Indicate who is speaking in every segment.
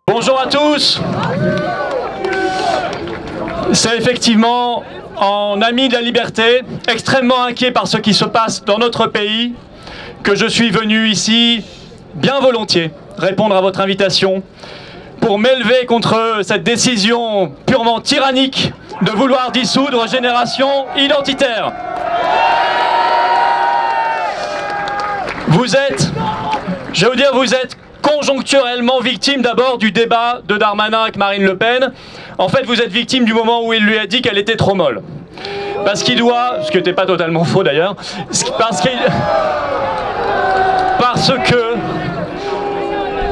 Speaker 1: Bonjour à tous. C'est effectivement en ami de la liberté, extrêmement inquiet par ce qui se passe dans notre pays, que je suis venu ici, bien volontiers, répondre à votre invitation, pour m'élever contre cette décision purement tyrannique de vouloir dissoudre Génération Identitaire. Vous êtes, je vais vous dire, vous êtes conjoncturellement victime d'abord du débat de Darmanin avec Marine Le Pen. En fait, vous êtes victime du moment où il lui a dit qu'elle était trop molle. Parce qu'il doit, ce qui n'était pas totalement faux d'ailleurs, parce que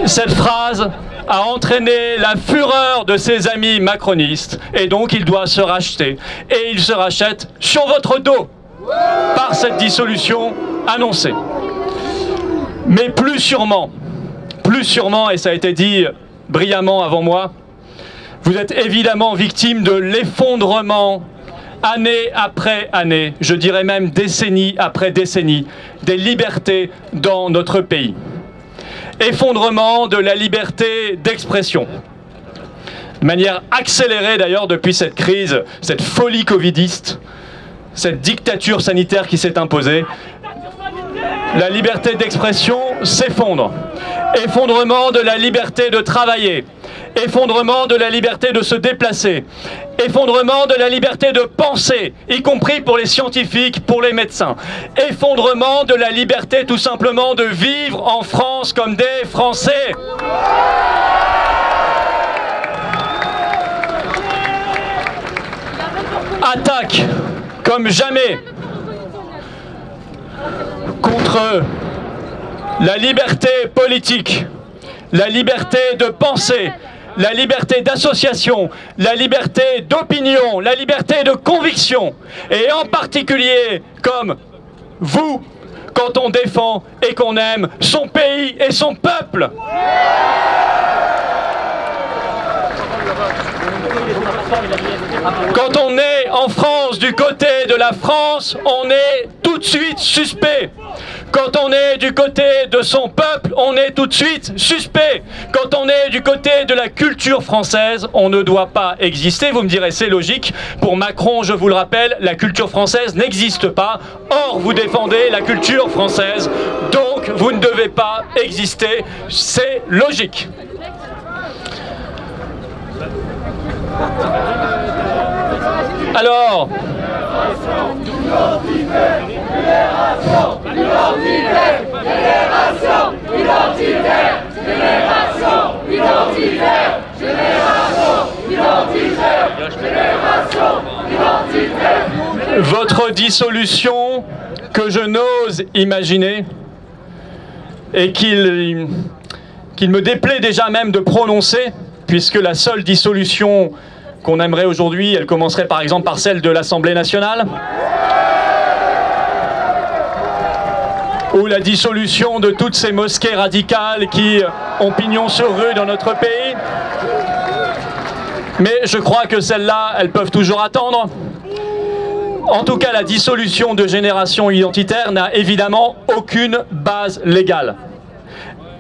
Speaker 1: cette phrase a entraîné la fureur de ses amis macronistes et donc il doit se racheter. Et il se rachète sur votre dos par cette dissolution annoncée. Mais plus sûrement, et ça a été dit brillamment avant moi, vous êtes évidemment victime de l'effondrement, année après année, je dirais même décennie après décennie, des libertés dans notre pays. Effondrement de la liberté d'expression. De manière accélérée d'ailleurs depuis cette crise, cette folie covidiste, cette dictature sanitaire qui s'est imposée. La liberté d'expression s'effondre. Effondrement de la liberté de travailler. Effondrement de la liberté de se déplacer. Effondrement de la liberté de penser, y compris pour les scientifiques, pour les médecins. Effondrement de la liberté tout simplement de vivre en France comme des Français. Attaque comme jamais contre la liberté politique, la liberté de penser, la liberté d'association, la liberté d'opinion, la liberté de conviction, et en particulier comme vous, quand on défend et qu'on aime son pays et son peuple. Quand on est en France, du côté de la France, on est tout de suite suspect. Quand on est du côté de son peuple, on est tout de suite suspect. Quand on est du côté de la culture française, on ne doit pas exister. Vous me direz, c'est logique. Pour Macron, je vous le rappelle, la culture française n'existe pas. Or, vous défendez la culture française. Donc, vous ne devez pas exister. C'est logique. Alors, votre dissolution que je n'ose imaginer et qu'il me déplaît déjà même de prononcer, puisque la seule dissolution qu'on aimerait aujourd'hui, elle commencerait par exemple par celle de l'Assemblée nationale, ou la dissolution de toutes ces mosquées radicales qui ont pignon sur rue dans notre pays. Mais je crois que celles-là, elles peuvent toujours attendre. En tout cas, la dissolution de Génération Identitaire n'a évidemment aucune base légale.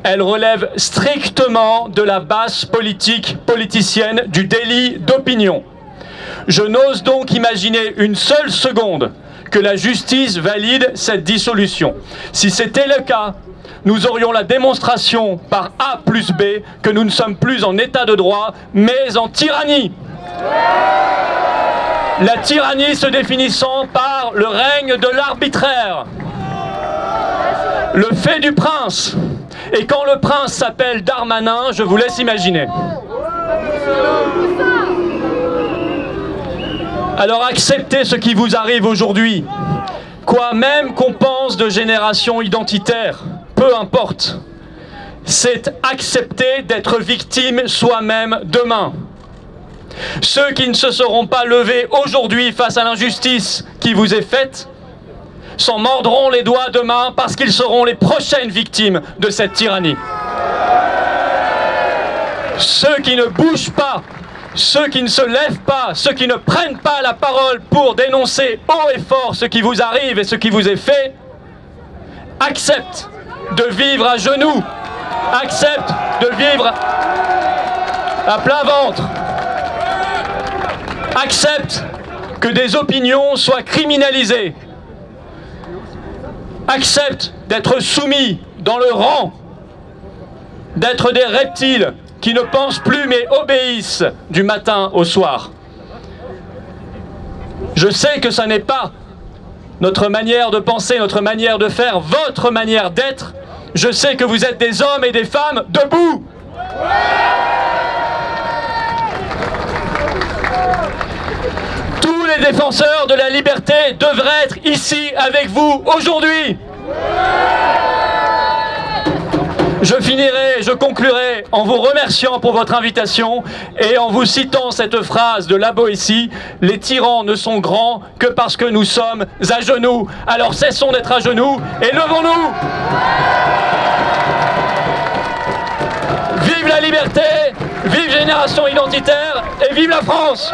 Speaker 1: Elle relève strictement de la base politique politicienne du délit d'opinion. Je n'ose donc imaginer une seule seconde que la justice valide cette dissolution. Si c'était le cas, nous aurions la démonstration par A plus B que nous ne sommes plus en état de droit, mais en tyrannie. La tyrannie se définissant par le règne de l'arbitraire, le fait du prince. Et quand le prince s'appelle Darmanin, je vous laisse imaginer. Alors acceptez ce qui vous arrive aujourd'hui. Quoi même qu'on pense de Génération Identitaire, peu importe. C'est accepter d'être victime soi-même demain. Ceux qui ne se seront pas levés aujourd'hui face à l'injustice qui vous est faite s'en mordront les doigts demain parce qu'ils seront les prochaines victimes de cette tyrannie. Ceux qui ne bougent pas, ceux qui ne se lèvent pas, ceux qui ne prennent pas la parole pour dénoncer haut et fort ce qui vous arrive et ce qui vous est fait, accepte de vivre à genoux, accepte de vivre à plat ventre, accepte que des opinions soient criminalisées, accepte d'être soumis dans le rang, d'être des reptiles qui ne pensent plus mais obéissent du matin au soir. Je sais que ça n'est pas notre manière de penser, notre manière de faire, votre manière d'être. Je sais que vous êtes des hommes et des femmes debout. Tous les défenseurs de la liberté devraient être ici avec vous aujourd'hui. Je finirai, je conclurai en vous remerciant pour votre invitation et en vous citant cette phrase de La Boétie: les tyrans ne sont grands que parce que nous sommes à genoux. Alors cessons d'être à genoux et levons-nous. Vive la liberté, vive Génération Identitaire et vive la France!